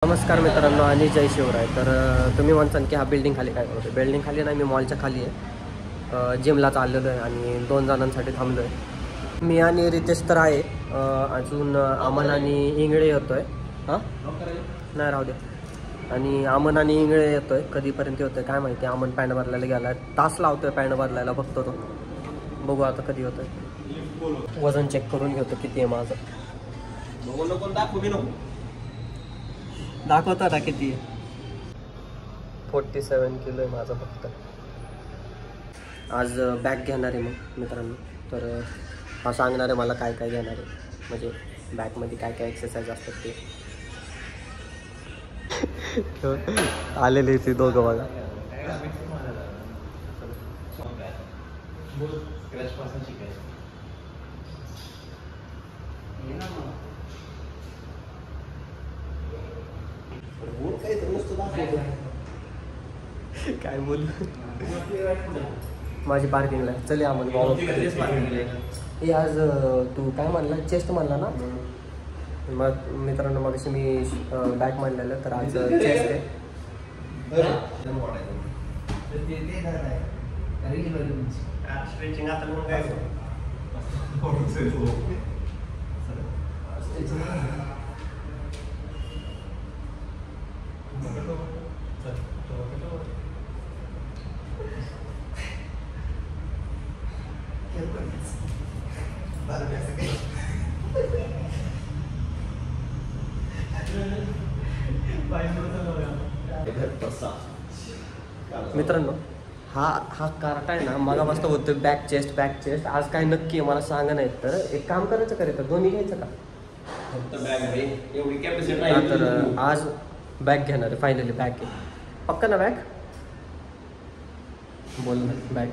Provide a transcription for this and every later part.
नमस्कार मित्रांनो आणि जय शिवराय. तर तुम्ही म्हणताल की हा बिल्डिंग खाली काय करतो. बिल्डिंग खाली नाही, मी मॉलच्या खाली आहे. जिमला चाललेलो आहे आणि 2 जणांसाठी थांबलो आहे. मी आणि रितेश तर आहे. अजून अमन आणि इंगळे येतो आहे. हां नाही राहू दे. आणि अमन आणि इंगळे येतो आहे. कधीपर्यंत होतं आहे काय माहिती. अमन पॅन्ट बदलायला गेला, तास लावतो आहे पॅन्ट बदलायला फक्त तो. बघू आता कधी होतं आहे. वजन चेक करून घेतो किती आहे माझं. दाखवता ना किती आहे. 47 किलो आहे माझं फक्त. आज बॅग घेणार आहे मग मित्रांनो. तर हा सांगणार आहे मला काय काय घेणार आहे, म्हणजे बॅगमध्ये काय काय एक्सरसाइज असतात ते. आलेले ते दोघं बघा. काय बोल माझी पार्किंगला चल या म्हणजे. हे आज तू काय म्हणला, चेस्ट म्हणला ना. मग मित्रांनो मग मी बॅक म्हणलेलं, तर आज चेस्ट आहे. मित्रांनो हा कार्ट आहे ना, मला मस्त होतं बॅक चेस्ट. आज काय नक्की आहे मला सांगा. नाही तर एक काम करायचं का, दोन्ही घ्यायचं का. तर आज बॅग घेणार आहे फायनली. बॅग आहे पक्का ना. बॅग बोल ना. बॅग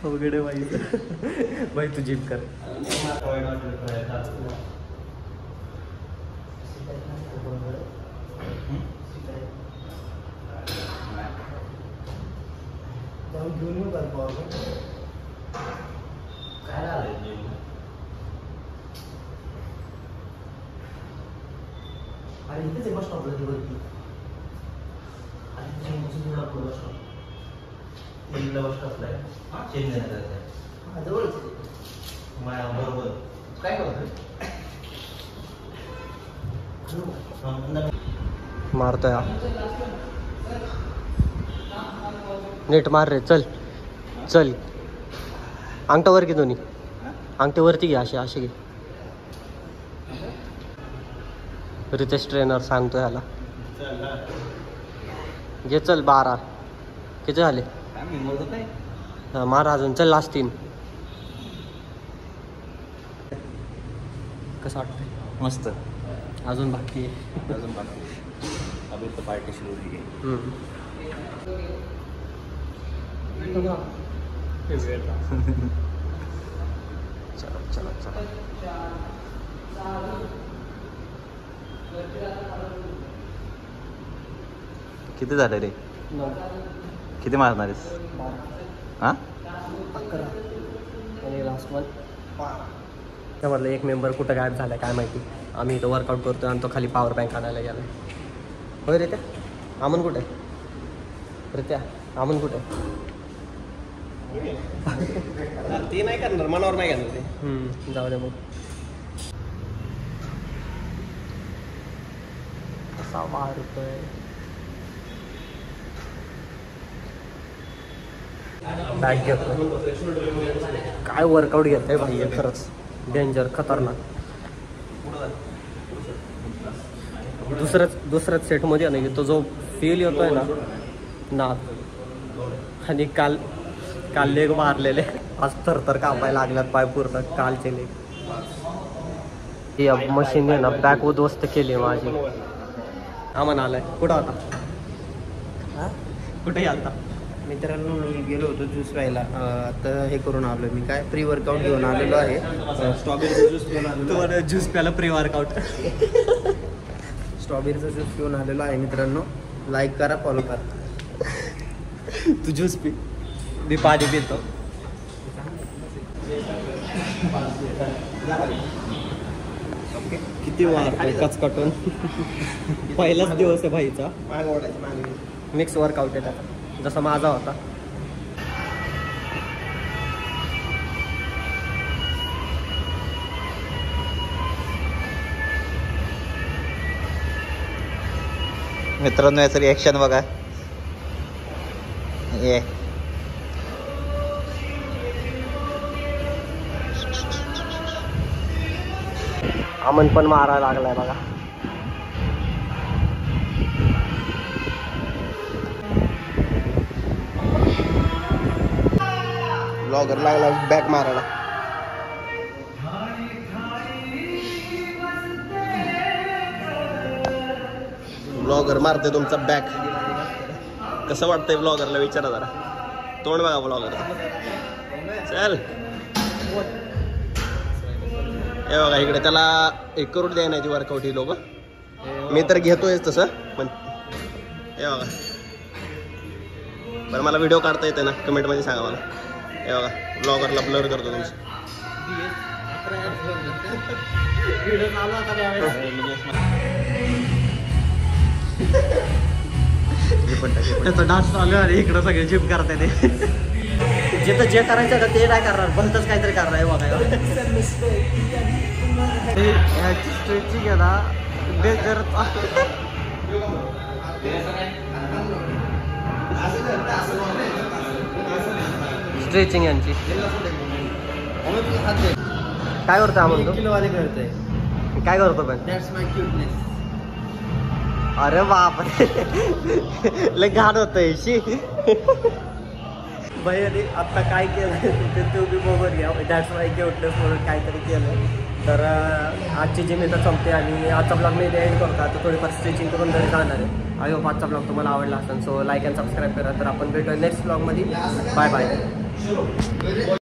अवघड बाई तू जिम कर. आणि इथेच बस स्टॉपला वरती. आणि बस स्टॉपला आहे. चेंज देण्यात जवळच बरोबर. काय करतोय मारतोय नीट मार रे. चल चल अंगठा वर घे, दोन्ही अंगठे वरती घे. असे घे. रितेश ट्रेनर सांगतो ह्याला घे. चल 12 किती झाले. मार अजून. चल लास्ट 3. कसं वाटतंय. मस्त. अजून बाकी आहे. अजून बाकी अभी तो पार्टी सुरू होती है. चलो चलो चलो. किती झाले रे. किती मारणार आहेस. हां 11 आणि लास्ट वन. त्यामधलं एक मेंबर कुठं गायब झाला काय माहिती. आम्ही इथं वर्कआउट करतोय आणि तो खाली पॉवर बँक आणायला गेला. होय रे. त्या अमन कुठे आहे. रित्या अमन कुठे आहे. ते नाही करणार, मनावर नाही घेणार ते. जाऊ दे मग. कसा मारतोय. बॅग घेतो. काय वर्कआउट घेतोय भाई खरंच. डेंजर खतरनाक. दुसऱ्याच सेटमध्ये नाही तो जो फील येतोय ना आणि काल लेग मारलेले. आज थरथर कापायला लागल्यात पाय पूर्ण. कालचे लेग. ही मशीनने ना बॅक उद्ध्वस्त केली माझी. आम्हाला आलाय. कुठं होता. कुठेही आलता. मित्रांनो मी गेलो होतो ज्यूस प्यायला. आता हे करून आलो मी. काय प्री वर्कआउट घेऊन आलेलो आहे. स्ट्रॉबेरीचा ज्यूस पिऊन आलेलो. ज्यूस प्यायला प्री वर्कआउट. स्ट्रॉबेरीचा ज्यूस पिऊन आलेलो आहे मित्रांनो. लाईक करा, फॉलो करा. तू ज्यूस पी, मी पाणी पितो. किती मारतोय कचकटून. पहिलाच दिवस आहे भाईचा. मिक्स वर्कआउट आहे त्याचा, जसा माझा होता. मित्रांनो याचं रिॲक्शन बघा. ये अमन पण मारायला लागलाय बघा. ब्लॉगर लागला बॅक मारायला. ब्लॉगर मारते तुमचा बॅक. कसं वाटतंय ब्लॉगरला विचारा जरा. तोंड बघा ब्लॉगरचं. चल हे बघा इकडे त्याला 1 करोड द्यायला ती वर्कआउट ही लोक. मी तर घेतोयच तसं पण हे बघा. बरं मला व्हिडिओ काढता येते ना, कमेंटमध्ये सांगा मला. हे बघा ब्लॉगरला ब्लर करतो तुमचं. त्याचा डान्स चालू आहे इकडं, सगळे जिम करताय ते. जिथं जे करायचं का ते नाही करणार, भलतच काहीतरी करणार आहे बघा. ह्याची स्ट्रेचिंग आहे ना डेंजर. स्ट्रेचिंग यांची काय करतोय आम्हाला? किलोवाले करतोय. काय करतो पण? That's my cuteness. अरे बाप लय घाण होतंय शी. भैयाने आत्ता काय केलं ते तुम्ही बघून घ्या. दॅट्स माय क्यूटनेस म्हणून काहीतरी केलं. तर आजची जिम इथं संपते आणि आजचा ब्लॉग मी एंड करतो. आता थोडीफार स्ट्रेचिंग करून घरी जाणार आहे. आय होप आजचा ब्लॉग तुम्हाला आवडला असेल. सो लाईक अँड सबस्क्राईब करा. तर आपण भेटूया नेक्स्ट ब्लॉगमध्ये. Bye bye.